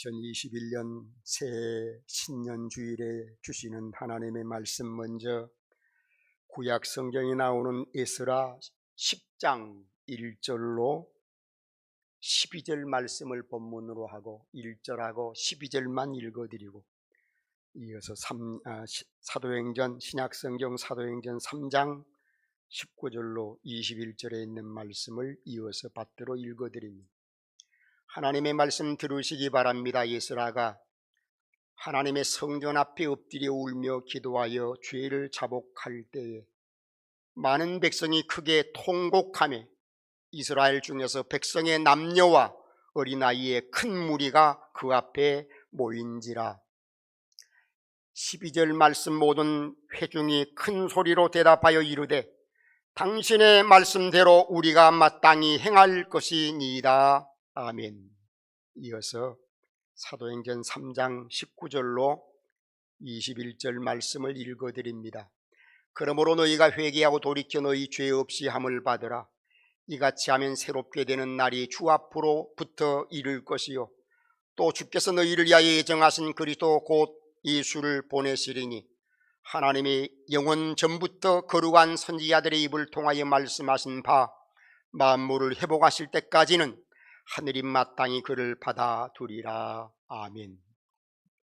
2021년 새 신년주일에 주시는 하나님의 말씀, 먼저 구약 성경에 나오는 에스라 10장 1절로 12절 말씀을 본문으로 하고 1절하고 12절만 읽어드리고, 이어서 사도행전, 신약성경 사도행전 3장 19절로 21절에 있는 말씀을 이어서 받들어 읽어드립니다. 하나님의 말씀 들으시기 바랍니다. 에스라가 하나님의 성전 앞에 엎드려 울며 기도하여 죄를 자복할 때에 많은 백성이 크게 통곡하며 이스라엘 중에서 백성의 남녀와 어린아이의 큰 무리가 그 앞에 모인지라. 12절 말씀 모든 회중이 큰 소리로 대답하여 이르되 당신의 말씀대로 우리가 마땅히 행할 것이니이다. 아멘. 이어서 사도행전 3장 19절로 21절 말씀을 읽어드립니다. 그러므로 너희가 회개하고 돌이켜 너희 죄 없이 함을 받으라. 이같이 하면 새롭게 되는 날이 주 앞으로부터 이를 것이요, 또 주께서 너희를 위하여 예정하신 그리스도 곧 예수를 보내시리니 하나님이 영원 전부터 거룩한 선지자들의 입을 통하여 말씀하신 바 만물을 회복하실 때까지는 하늘이 마땅히 그를 받아두리라. 아멘.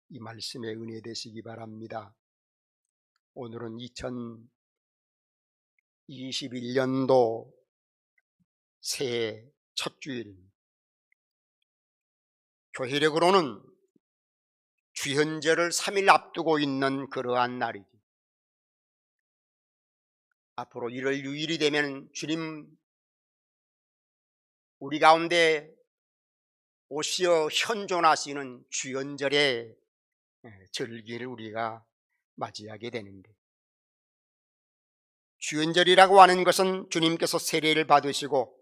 이 말씀에 은혜 되시기 바랍니다. 오늘은 2021년도 새해 첫 주일입니다. 교회력으로는 주현절을 3일 앞두고 있는 그러한 날이죠. 앞으로 1월 6일이 되면 주님 우리 가운데 오시어 현존하시는 주현절의 절기를 우리가 맞이하게 되는데, 주현절이라고 하는 것은 주님께서 세례를 받으시고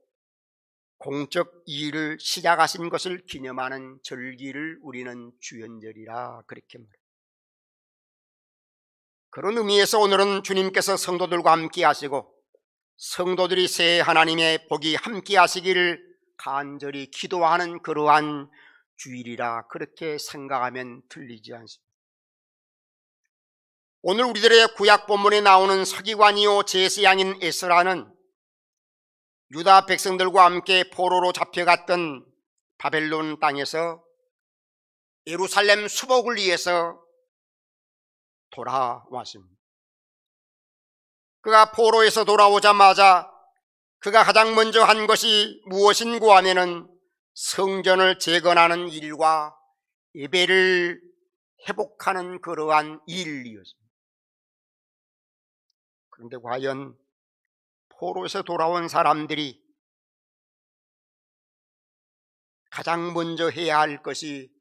공적 일을 시작하신 것을 기념하는 절기를 우리는 주현절이라 그렇게 말합니다. 그런 의미에서 오늘은 주님께서 성도들과 함께 하시고 성도들이 새해 하나님의 복이 함께 하시기를 간절히 기도하는 그러한 주일이라 그렇게 생각하면 틀리지 않습니다. 오늘 우리들의 구약 본문에 나오는 서기관이요 제사장인 에스라는 유다 백성들과 함께 포로로 잡혀갔던 바벨론 땅에서 예루살렘 수복을 위해서 돌아왔습니다. 그가 포로에서 돌아오자마자 그가 가장 먼저 한 것이 무엇인고 하면은 성전을 재건하는 일과 예배를 회복하는 그러한 일이었습니다. 그런데 과연 포로에서 돌아온 사람들이 가장 먼저 해야 할 것이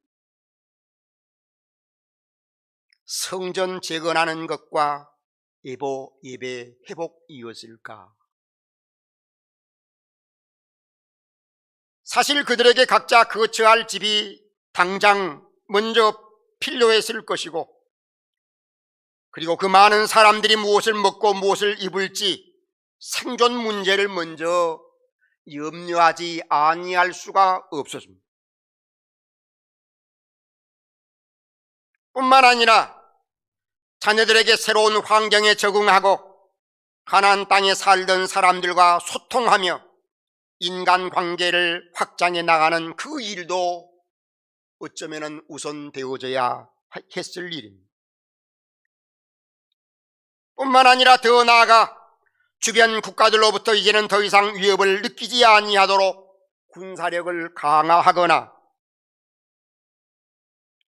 성전 재건하는 것과 예배 회복이었을까? 사실 그들에게 각자 거처 할 집이 당장 먼저 필요했을 것이고, 그리고 그 많은 사람들이 무엇을 먹고 무엇을 입을지 생존 문제를 먼저 염려하지 아니할 수가 없었습니다. 뿐만 아니라 자녀들에게 새로운 환경에 적응하고 가나안 땅에 살던 사람들과 소통하며 인간관계를 확장해 나가는 그 일도 어쩌면 우선되어져야 했을 일입니다. 뿐만 아니라 더 나아가 주변 국가들로부터 이제는 더 이상 위협을 느끼지 아니하도록 군사력을 강화하거나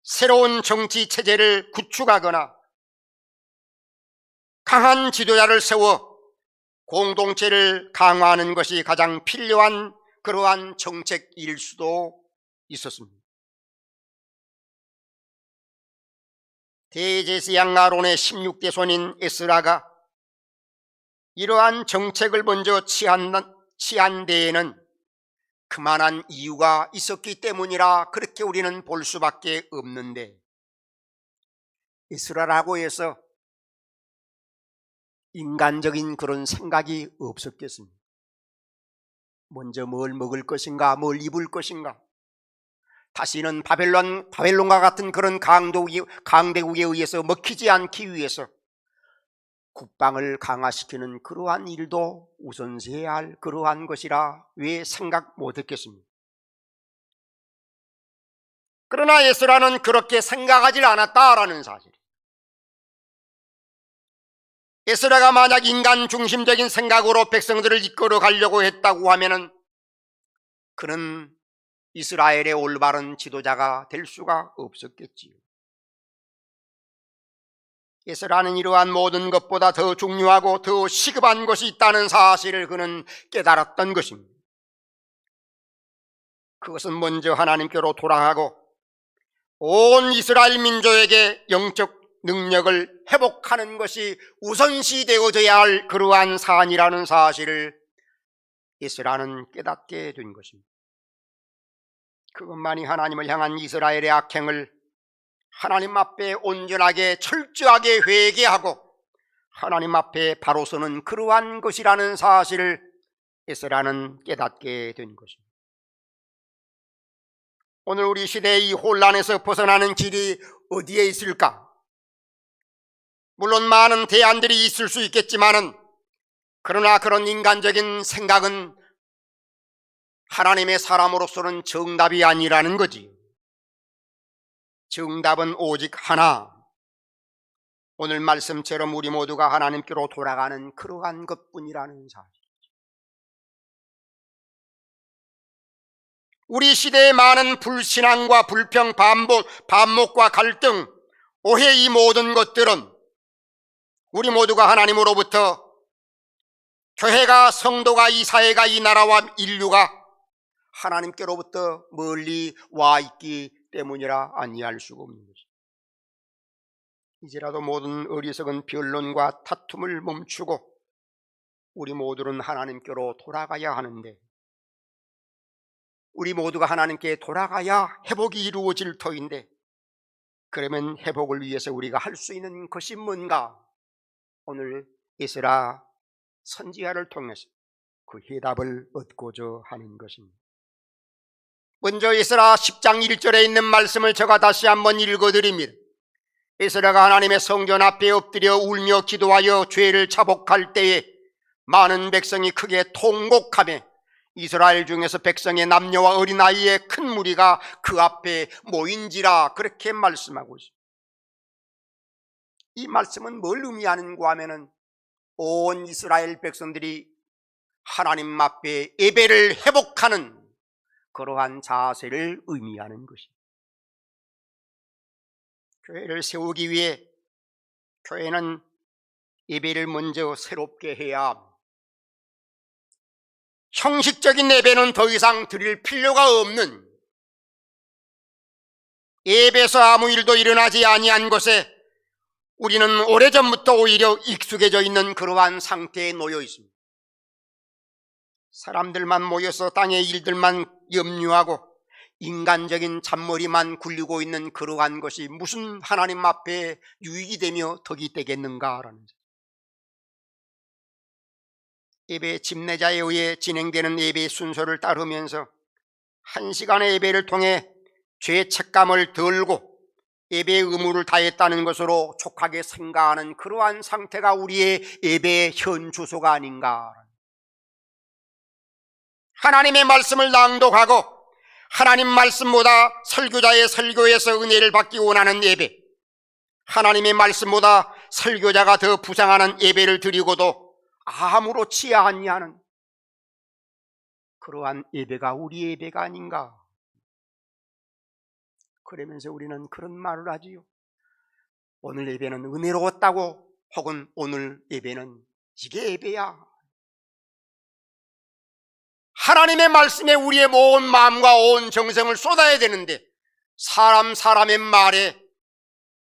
새로운 정치 체제를 구축하거나 강한 지도자를 세워 공동체를 강화하는 것이 가장 필요한 그러한 정책일 수도 있었습니다. 대제사장 아론의 16대 손인 에스라가 이러한 정책을 먼저 취한 데에는 그만한 이유가 있었기 때문이라 그렇게 우리는 볼 수밖에 없는데, 에스라라고 해서 인간적인 그런 생각이 없었겠습니다. 먼저 뭘 먹을 것인가, 뭘 입을 것인가, 다시는 바벨론과 같은 그런 강대국에 의해서 먹히지 않기 위해서 국방을 강화시키는 그러한 일도 우선시해야 할 그러한 것이라 왜 생각 못했겠습니까? 그러나 에스라는 그렇게 생각하지 않았다라는 사실. 에스라가 만약 인간 중심적인 생각으로 백성들을 이끌어 가려고 했다고 하면은 그는 이스라엘의 올바른 지도자가 될 수가 없었겠지요. 에스라는 이러한 모든 것보다 더 중요하고 더 시급한 것이 있다는 사실을 그는 깨달았던 것입니다. 그것은 먼저 하나님께로 돌아가고 온 이스라엘 민족에게 영적 능력을 회복하는 것이 우선시 되어져야 할 그러한 사안이라는 사실을 에스라는 깨닫게 된 것입니다. 그것만이 하나님을 향한 이스라엘의 악행을 하나님 앞에 온전하게 철저하게 회개하고 하나님 앞에 바로 서는 그러한 것이라는 사실을 에스라는 깨닫게 된 것입니다. 오늘 우리 시대의 이 혼란에서 벗어나는 길이 어디에 있을까? 물론 많은 대안들이 있을 수 있겠지만은 그러나 그런 인간적인 생각은 하나님의 사람으로서는 정답이 아니라는 거지. 정답은 오직 하나. 오늘 말씀처럼 우리 모두가 하나님께로 돌아가는 그러한 것뿐이라는 사실. 우리 시대의 많은 불신앙과 불평, 반목과 갈등, 오해 이 모든 것들은 우리 모두가 하나님으로부터 교회가, 성도가, 이 사회가, 이 나라와 인류가 하나님께로부터 멀리 와 있기 때문이라 아니할 수가 없는 것입니다. 이제라도 모든 어리석은 변론과 다툼을 멈추고 우리 모두는 하나님께로 돌아가야 하는데, 우리 모두가 하나님께 돌아가야 회복이 이루어질 터인데, 그러면 회복을 위해서 우리가 할 수 있는 것이 뭔가? 오늘 에스라 선지자를 통해서 그 해답을 얻고자 하는 것입니다. 먼저 에스라 10장 1절에 있는 말씀을 제가 다시 한번 읽어드립니다. 에스라가 하나님의 성전 앞에 엎드려 울며 기도하여 죄를 자복할 때에 많은 백성이 크게 통곡하며 이스라엘 중에서 백성의 남녀와 어린아이의 큰 무리가 그 앞에 모인지라, 그렇게 말씀하고 있습니다. 이 말씀은 뭘 의미하는가 하면은 온 이스라엘 백성들이 하나님 앞에 예배를 회복하는 그러한 자세를 의미하는 것입니다. 교회를 세우기 위해 교회는 예배를 먼저 새롭게 해야 합니다. 형식적인 예배는 더 이상 드릴 필요가 없는, 예배에서 아무 일도 일어나지 아니한 것에 우리는 오래전부터 오히려 익숙해져 있는 그러한 상태에 놓여 있습니다. 사람들만 모여서 땅의 일들만 염려하고 인간적인 잔머리만 굴리고 있는 그러한 것이 무슨 하나님 앞에 유익이 되며 덕이 되겠는가라는 거죠. 예배 집례자에 의해 진행되는 예배 순서를 따르면서 1시간의 예배를 통해 죄 책감을 덜고 예배의 의무를 다했다는 것으로 촉하게 생각하는 그러한 상태가 우리의 예배의 현 주소가 아닌가. 하나님의 말씀을 낭독하고 하나님 말씀보다 설교자의 설교에서 은혜를 받기 원하는 예배, 하나님의 말씀보다 설교자가 더 부상하는 예배를 드리고도 아무렇지 아니하는 그러한 예배가 우리의 예배가 아닌가. 그러면서 우리는 그런 말을 하지요. 오늘 예배는 은혜로웠다고, 혹은 오늘 예배는 이게 예배야. 하나님의 말씀에 우리의 온 마음과 온 정성을 쏟아야 되는데 사람의 말에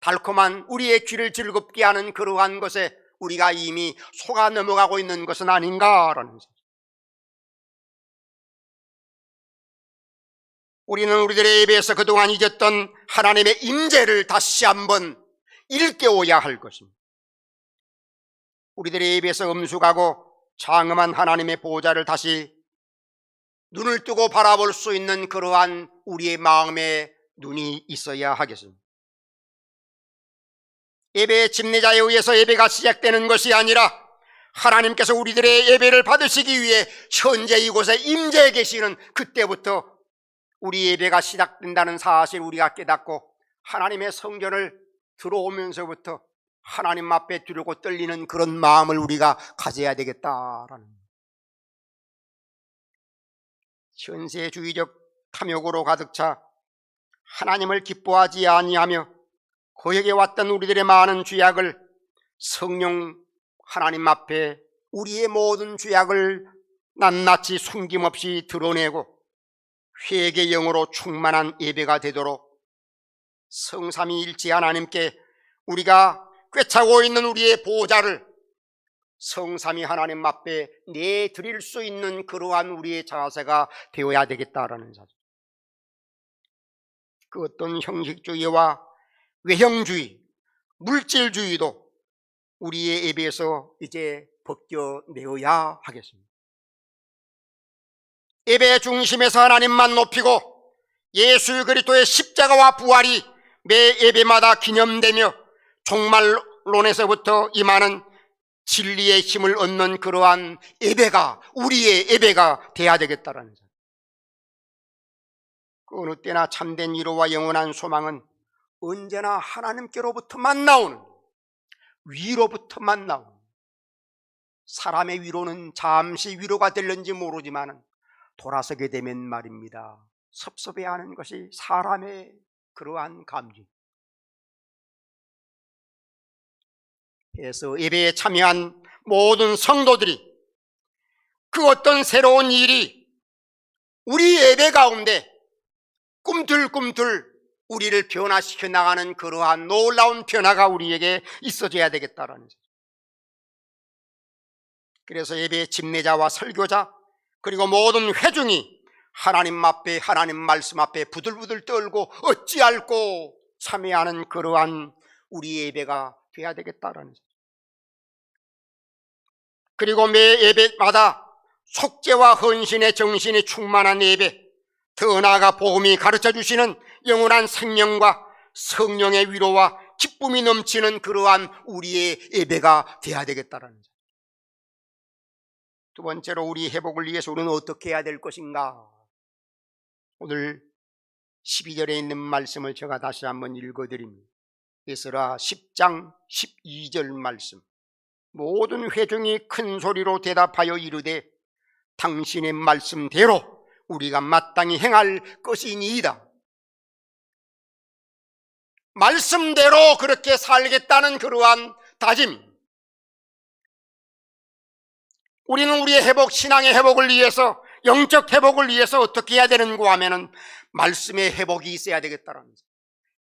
달콤한 우리의 귀를 즐겁게 하는 그러한 것에 우리가 이미 속아 넘어가고 있는 것은 아닌가라는 것입니다. 우리는 우리들의 예배에서 그동안 잊었던 하나님의 임재를 다시 한번 일깨워야 할 것입니다. 우리들의 예배에서 엄숙하고 장엄한 하나님의 보좌를 다시 눈을 뜨고 바라볼 수 있는 그러한 우리의 마음에 눈이 있어야 하겠습니다. 예배의 집례자에 의해서 예배가 시작되는 것이 아니라 하나님께서 우리들의 예배를 받으시기 위해 현재 이곳에 임재해 계시는 그때부터 우리 예배가 시작된다는 사실 우리가 깨닫고 하나님의 성전을 들어오면서부터 하나님 앞에 두려고 떨리는 그런 마음을 우리가 가져야 되겠다라는, 현세주의적 탐욕으로 가득 차 하나님을 기뻐하지 아니하며 그에게 왔던 우리들의 많은 죄악을 성령 하나님 앞에 우리의 모든 죄악을 낱낱이 숨김없이 드러내고 회개 영으로 충만한 예배가 되도록 성삼위일체 하나님께 우리가 꿰차고 있는 우리의 보좌를 성삼위 하나님 앞에 내드릴 수 있는 그러한 우리의 자세가 되어야 되겠다라는 사실. 그 어떤 형식주의와 외형주의, 물질주의도 우리의 예배에서 이제 벗겨내어야 하겠습니다. 예배의 중심에서 하나님만 높이고 예수 그리스도의 십자가와 부활이 매 예배마다 기념되며 종말론에서부터 임하는 진리의 힘을 얻는 그러한 예배가 우리의 예배가 돼야 되겠다라는 거죠. 그 어느 때나 참된 위로와 영원한 소망은 언제나 하나님께로부터만 나오는, 위로부터만 나오는, 사람의 위로는 잠시 위로가 될는지 모르지만 돌아서게 되면 말입니다, 섭섭해하는 것이 사람의 그러한 감정. 그래서 예배에 참여한 모든 성도들이 그 어떤 새로운 일이 우리 예배 가운데 꿈틀꿈틀 우리를 변화시켜 나가는 그러한 놀라운 변화가 우리에게 있어져야 되겠다라는 거죠. 그래서 예배의 집례자와 설교자 그리고 모든 회중이 하나님 앞에, 하나님 말씀 앞에 부들부들 떨고 어찌할꼬 참여하는 그러한 우리 예배가 돼야 되겠다라는 거죠. 그리고 매 예배마다 속죄와 헌신의 정신이 충만한 예배, 더 나아가 복음이 가르쳐 주시는 영원한 생명과 성령의 위로와 기쁨이 넘치는 그러한 우리의 예배가 돼야 되겠다라는 거죠. 두 번째로 우리 회복을 위해서 우리는 어떻게 해야 될 것인가? 오늘 12절에 있는 말씀을 제가 다시 한번 읽어드립니다. 에스라 10장 12절 말씀. 모든 회중이 큰 소리로 대답하여 이르되 당신의 말씀대로 우리가 마땅히 행할 것이니이다. 말씀대로 그렇게 살겠다는 그러한 다짐. 우리는 우리의 회복, 신앙의 회복을 위해서, 영적 회복을 위해서 어떻게 해야 되는가 하면은 말씀의 회복이 있어야 되겠다는 거죠.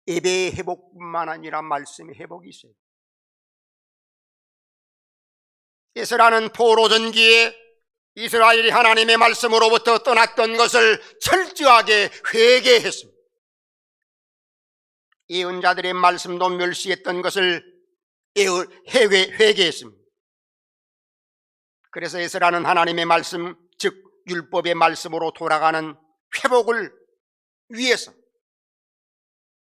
예배의 회복뿐만 아니라 말씀의 회복이 있어요. 에스라는 포로 전기에 이스라엘이 하나님의 말씀으로부터 떠났던 것을 철저하게 회개했습니다. 예언자들의 말씀도 멸시했던 것을 회개했습니다. 그래서 에스라는 하나님의 말씀, 즉 율법의 말씀으로 돌아가는 회복을 위해서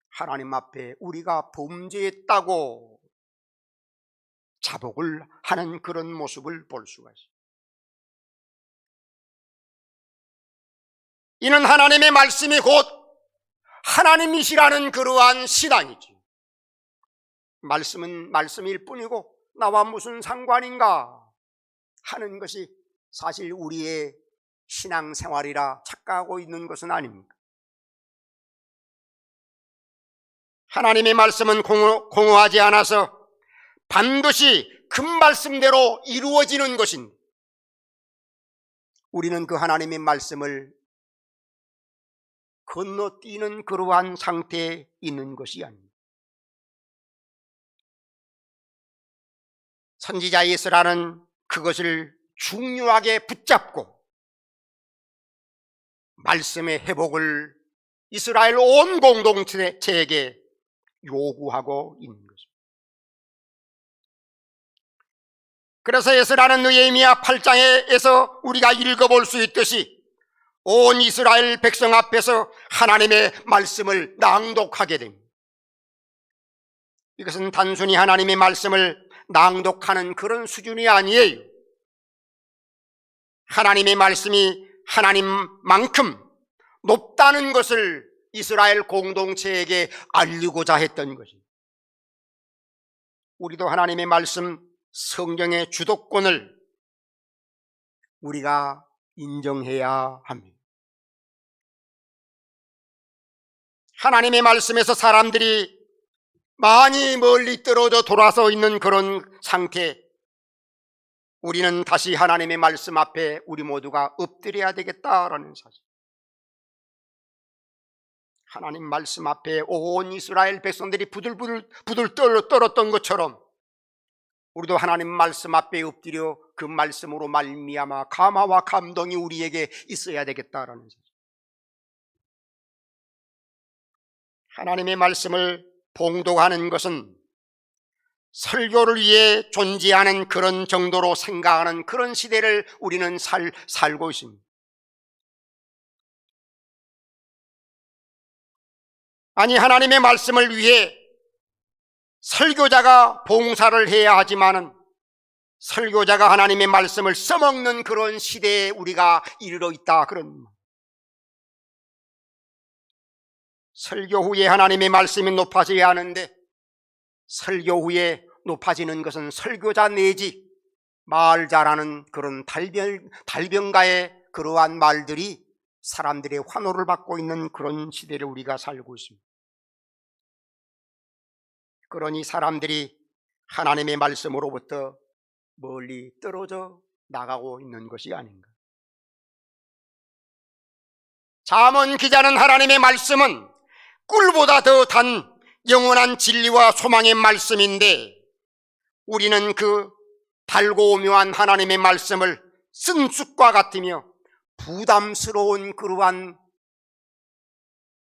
하나님 앞에 우리가 범죄했다고 자복을 하는 그런 모습을 볼 수가 있습니다. 이는 하나님의 말씀이 곧 하나님이시라는 그러한 신앙이지. 말씀은 말씀일 뿐이고 나와 무슨 상관인가 하는 것이 사실 우리의 신앙생활이라 착각하고 있는 것은 아닙니까? 하나님의 말씀은 공허하지 않아서 반드시 그 말씀대로 이루어지는 것입니다. 우리는 그 하나님의 말씀을 건너뛰는 그러한 상태에 있는 것이 아닙니다. 선지자 예스라는 그것을 중요하게 붙잡고 말씀의 회복을 이스라엘 온 공동체에게 요구하고 있는 것입니다. 그래서 예스라는 느헤미야 8장에서 우리가 읽어볼 수 있듯이 온 이스라엘 백성 앞에서 하나님의 말씀을 낭독하게 됩니다. 이것은 단순히 하나님의 말씀을 낭독하는 그런 수준이 아니에요. 하나님의 말씀이 하나님만큼 높다는 것을 이스라엘 공동체에게 알리고자 했던 것입니다. 우리도 하나님의 말씀, 성경의 주도권을 우리가 인정해야 합니다. 하나님의 말씀에서 사람들이 많이 멀리 떨어져 돌아서 있는 그런 상태, 우리는 다시 하나님의 말씀 앞에 우리 모두가 엎드려야 되겠다라는 사실. 하나님 말씀 앞에 온 이스라엘 백성들이 부들부들 떨었던 것처럼 우리도 하나님 말씀 앞에 엎드려 그 말씀으로 말미암아 감화와 감동이 우리에게 있어야 되겠다라는 사실. 하나님의 말씀을 봉독하는 것은 설교를 위해 존재하는 그런 정도로 생각하는 그런 시대를 우리는 살고 있습니다. 아니, 하나님의 말씀을 위해 설교자가 봉사를 해야 하지만은 설교자가 하나님의 말씀을 써먹는 그런 시대에 우리가 이르러 있다, 그런. 설교 후에 하나님의 말씀이 높아져야 하는데 설교 후에 높아지는 것은 설교자 내지 말 잘하는 그런 달변가의 그러한 말들이 사람들의 환호를 받고 있는 그런 시대를 우리가 살고 있습니다. 그러니 사람들이 하나님의 말씀으로부터 멀리 떨어져 나가고 있는 것이 아닌가. 잠언 기자는 하나님의 말씀은 꿀보다 더 단 영원한 진리와 소망의 말씀인데 우리는 그 달고 오묘한 하나님의 말씀을 쓴 쑥과 같으며 부담스러운 그러한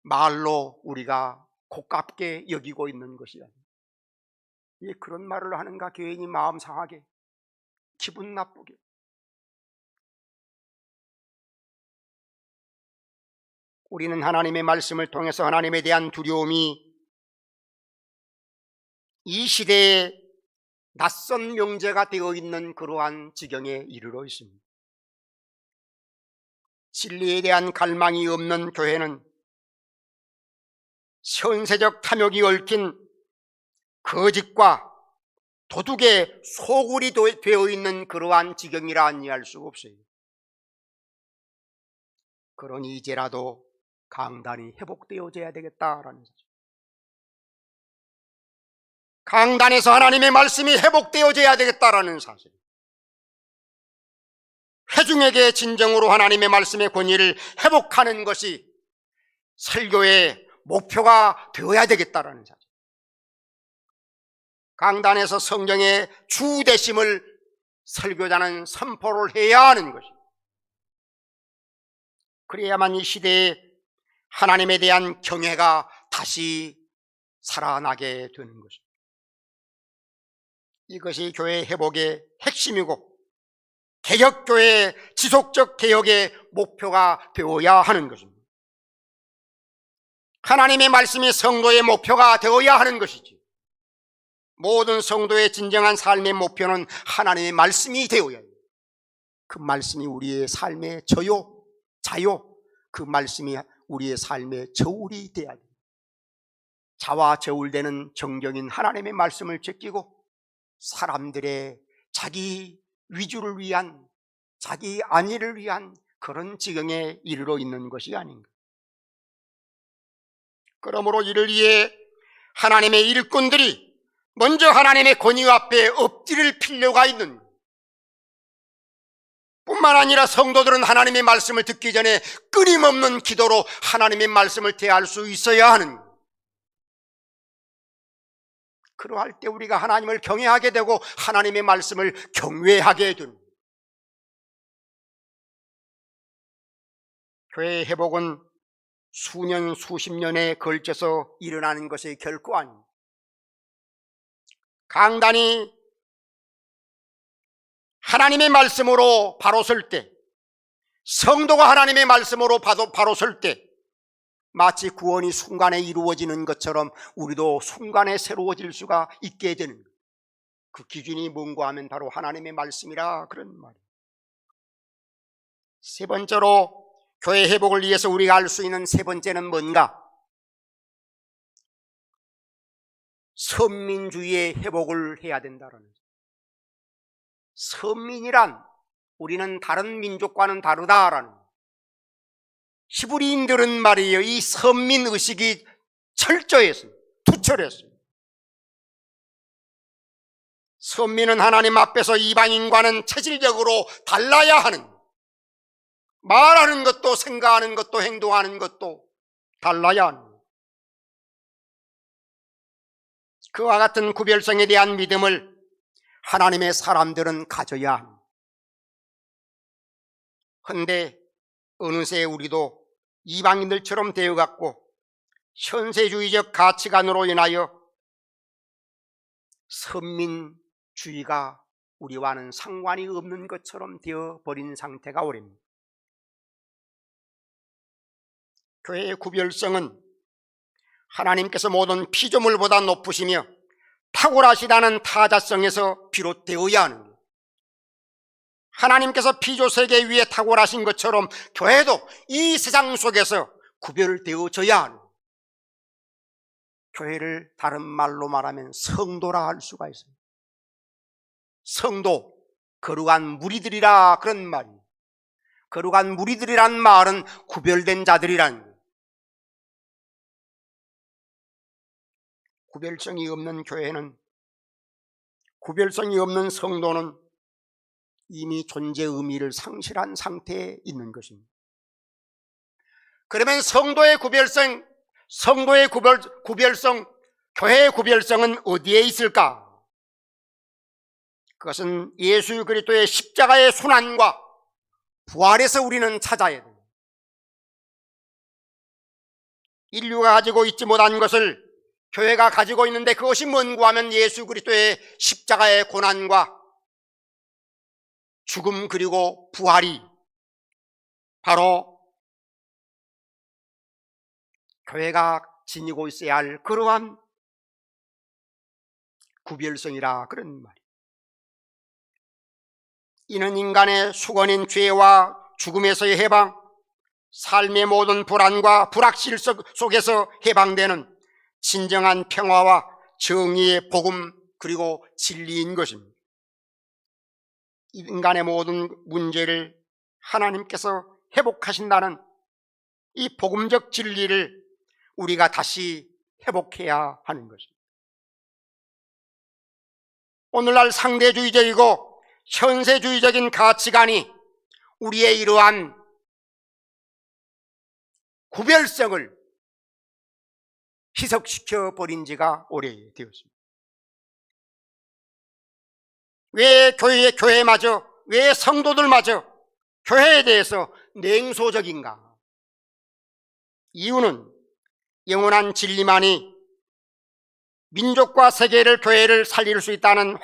말로 우리가 고깝게 여기고 있는 것이야. 왜 그런 말을 하는가, 괜히 마음 상하게, 기분 나쁘게. 우리는 하나님의 말씀을 통해서 하나님에 대한 두려움이 이 시대에 낯선 명제가 되어 있는 그러한 지경에 이르러 있습니다. 진리에 대한 갈망이 없는 교회는 현세적 탐욕이 얽힌 거짓과 도둑의 소굴이 되어 있는 그러한 지경이라 아니할 수가 없어요. 그러니 이제라도 강단이 회복되어져야 되겠다라는 사실. 강단에서 하나님의 말씀이 회복되어져야 되겠다라는 사실. 회중에게 진정으로 하나님의 말씀의 권위를 회복하는 것이 설교의 목표가 되어야 되겠다라는 사실. 강단에서 성경의 주되심을 설교자는 선포를 해야 하는 것입니다. 그래야만 이 시대에 하나님에 대한 경외가 다시 살아나게 되는 것입니다. 이것이 교회 회복의 핵심이고 개혁교회의 지속적 개혁의 목표가 되어야 하는 것입니다. 하나님의 말씀이 성도의 목표가 되어야 하는 것이지, 모든 성도의 진정한 삶의 목표는 하나님의 말씀이 되어야 해요. 그 말씀이 우리의 삶의 저요, 자요, 그 말씀이 우리의 삶의 저울이 되어야 돼요. 자와 저울되는 정경인 하나님의 말씀을 제끼고 사람들의 자기 위주를 위한, 자기 안위를 위한 그런 지경에 이르러 있는 것이 아닌가. 그러므로 이를 위해 하나님의 일꾼들이 먼저 하나님의 권위 앞에 엎드릴 필요가 있는 것. 뿐만 아니라 성도들은 하나님의 말씀을 듣기 전에 끊임없는 기도로 하나님의 말씀을 대할 수 있어야 하는 것. 그러할 때 우리가 하나님을 경외하게 되고 하나님의 말씀을 경외하게 됩니다. 교회의 회복은 수년 수십 년에 걸쳐서 일어나는 것이 결코 아닙니다. 강단이 하나님의 말씀으로 바로 설 때, 성도가 하나님의 말씀으로 바로 설 때 마치 구원이 순간에 이루어지는 것처럼 우리도 순간에 새로워질 수가 있게 되는 거예요. 그 기준이 뭔가 하면 바로 하나님의 말씀이라 그런 말이에요. 세 번째로 교회 회복을 위해서 우리가 알 수 있는 세 번째는 뭔가? 선민주의의 회복을 해야 된다는 거예요. 선민이란 우리는 다른 민족과는 다르다라는 거예요. 히브리인들은 말이에요, 이 선민 의식이 철저했어요. 투철했어요. 선민은 하나님 앞에서 이방인과는 체질적으로 달라야 하는, 말하는 것도 생각하는 것도 행동하는 것도 달라야 하는, 그와 같은 구별성에 대한 믿음을 하나님의 사람들은 가져야 합니다. 그런데 어느새 우리도 이방인들처럼 되어갖고 현세주의적 가치관으로 인하여 선민주의가 우리와는 상관이 없는 것처럼 되어버린 상태가 오랍니다. 교회의 구별성은 하나님께서 모든 피조물보다 높으시며 탁월하시다는 타자성에서 비롯되어야 하는 거예요. 하나님께서 피조세계 위에 탁월하신 것처럼 교회도 이 세상 속에서 구별되어져야 하는 거예요. 교회를 다른 말로 말하면 성도라 할 수가 있어요. 성도, 거룩한 무리들이라 그런 말이에요. 거룩한 무리들이란 말은 구별된 자들이라는 거예요. 구별성이 없는 교회는, 구별성이 없는 성도는 이미 존재 의미를 상실한 상태에 있는 것입니다. 그러면 성도의 구별성, 교회의 구별성은 어디에 있을까? 그것은 예수 그리스도의 십자가의 순환과 부활에서 우리는 찾아야 돼요. 인류가 가지고 있지 못한 것을 교회가 가지고 있는데 그것이 뭔가 하면 예수 그리스도의 십자가의 고난과 죽음 그리고 부활이 바로 교회가 지니고 있어야 할 그러한 구별성이라 그런 말이에요. 이는 인간의 수건인 죄와 죽음에서의 해방, 삶의 모든 불안과 불확실 속에서 해방되는 진정한 평화와 정의의 복음 그리고 진리인 것입니다. 인간의 모든 문제를 하나님께서 회복하신다는 이 복음적 진리를 우리가 다시 회복해야 하는 것입니다. 오늘날 상대주의적이고 현세주의적인 가치관이 우리의 이러한 구별성을 희석시켜 버린 지가 오래되었습니다. 왜 교회마저, 왜 성도들마저 교회에 대해서 냉소적인가? 이유는 영원한 진리만이 민족과 세계를, 교회를 살릴 수 있다는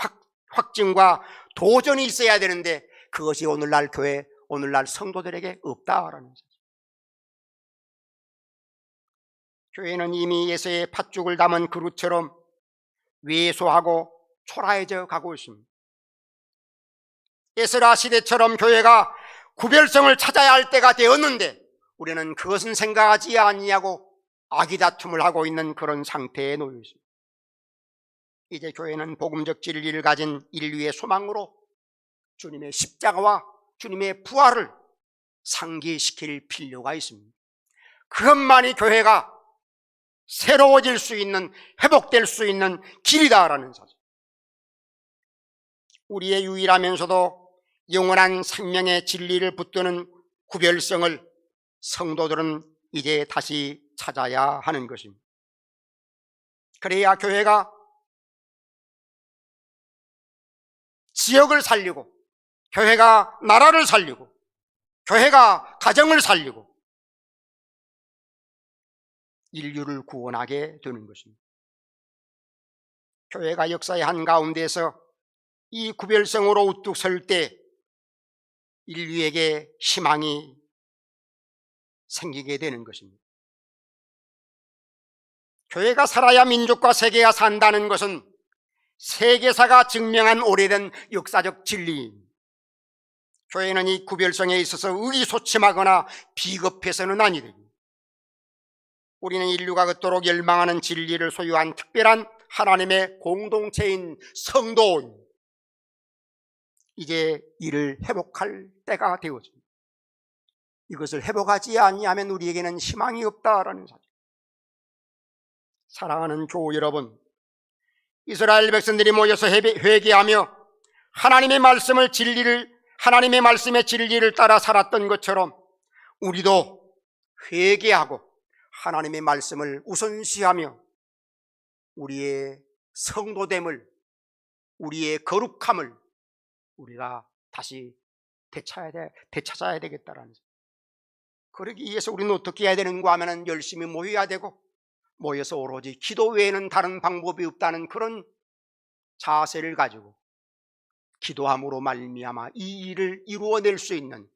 확증과 도전이 있어야 되는데 그것이 오늘날 교회, 오늘날 성도들에게 없다라는 거죠. 교회는 이미 예수의 팥죽을 담은 그릇처럼 왜소하고 초라해져 가고 있습니다. 에스라 시대처럼 교회가 구별성을 찾아야 할 때가 되었는데 우리는 그것은 생각하지 아니하고 아기다툼을 하고 있는 그런 상태에 놓여 있습니다. 이제 교회는 복음적 진리를 가진 인류의 소망으로 주님의 십자가와 주님의 부활을 상기시킬 필요가 있습니다. 그것만이 교회가 새로워질 수 있는, 회복될 수 있는 길이다라는 사실. 우리의 유일하면서도 영원한 생명의 진리를 붙드는 구별성을 성도들은 이제 다시 찾아야 하는 것입니다. 그래야 교회가 지역을 살리고, 교회가 나라를 살리고, 교회가 가정을 살리고 인류를 구원하게 되는 것입니다. 교회가 역사의 한가운데서 이 구별성으로 우뚝 설 때 인류에게 희망이 생기게 되는 것입니다. 교회가 살아야 민족과 세계가 산다는 것은 세계사가 증명한 오래된 역사적 진리입니다. 교회는 이 구별성에 있어서 의기소침하거나 비겁해서는 아니됩니다. 우리는 인류가 그토록 열망하는 진리를 소유한 특별한 하나님의 공동체인 성도입니다. 이제 이를 회복할 때가 되었습니다. 이것을 회복하지 아니하면 우리에게는 희망이 없다라는 사실. 사랑하는 교우 여러분, 이스라엘 백성들이 모여서 회개하며 하나님의 말씀의 진리를 따라 살았던 것처럼 우리도 회개하고 하나님의 말씀을 우선시하며 우리의 성도됨을, 우리의 거룩함을 우리가 다시 되찾아야 되겠다라는 거죠. 그러기 위해서 우리는 어떻게 해야 되는가 하면 열심히 모여야 되고, 모여서 오로지 기도 외에는 다른 방법이 없다는 그런 자세를 가지고 기도함으로 말미암아 이 일을 이루어낼 수 있는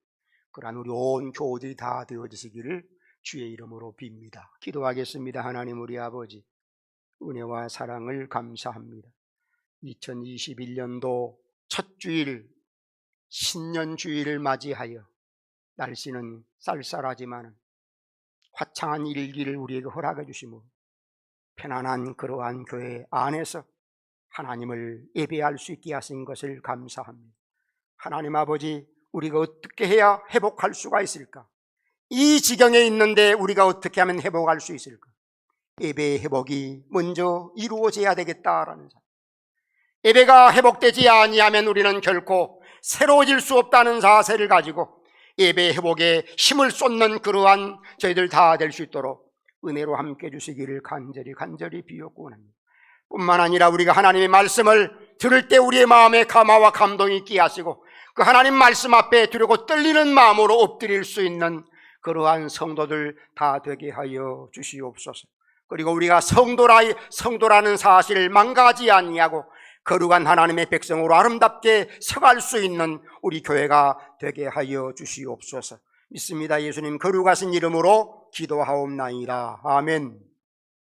그러한 우리 온 교우들이 다 되어지시기를 주의 이름으로 빕니다. 기도하겠습니다. 하나님 우리 아버지, 은혜와 사랑을 감사합니다. 2021년도 첫 주일, 신년주일을 맞이하여 날씨는 쌀쌀하지만 화창한 일기를 우리에게 허락해 주시므로 편안한 그러한 교회 안에서 하나님을 예배할 수 있게 하신 것을 감사합니다. 하나님 아버지, 우리가 어떻게 해야 회복할 수가 있을까? 이 지경에 있는데 우리가 어떻게 하면 회복할 수 있을까? 예배의 회복이 먼저 이루어져야 되겠다라는 사실. 예배가 회복되지 아니하면 우리는 결코 새로워질 수 없다는 사실을 가지고 예배 회복에 힘을 쏟는 그러한 저희들 다 될 수 있도록 은혜로 함께 해주시기를 간절히 비옵고합니다. 뿐만 아니라 우리가 하나님의 말씀을 들을 때 우리의 마음에 감화와 감동이 있게 하시고 그 하나님 말씀 앞에 두려고 떨리는 마음으로 엎드릴 수 있는 그러한 성도들 다 되게 하여 주시옵소서. 그리고 우리가 성도라는 사실을 망가지 아니하고 거룩한 하나님의 백성으로 아름답게 서갈 수 있는 우리 교회가 되게 하여 주시옵소서. 믿습니다. 예수님 거룩하신 이름으로 기도하옵나이다. 아멘.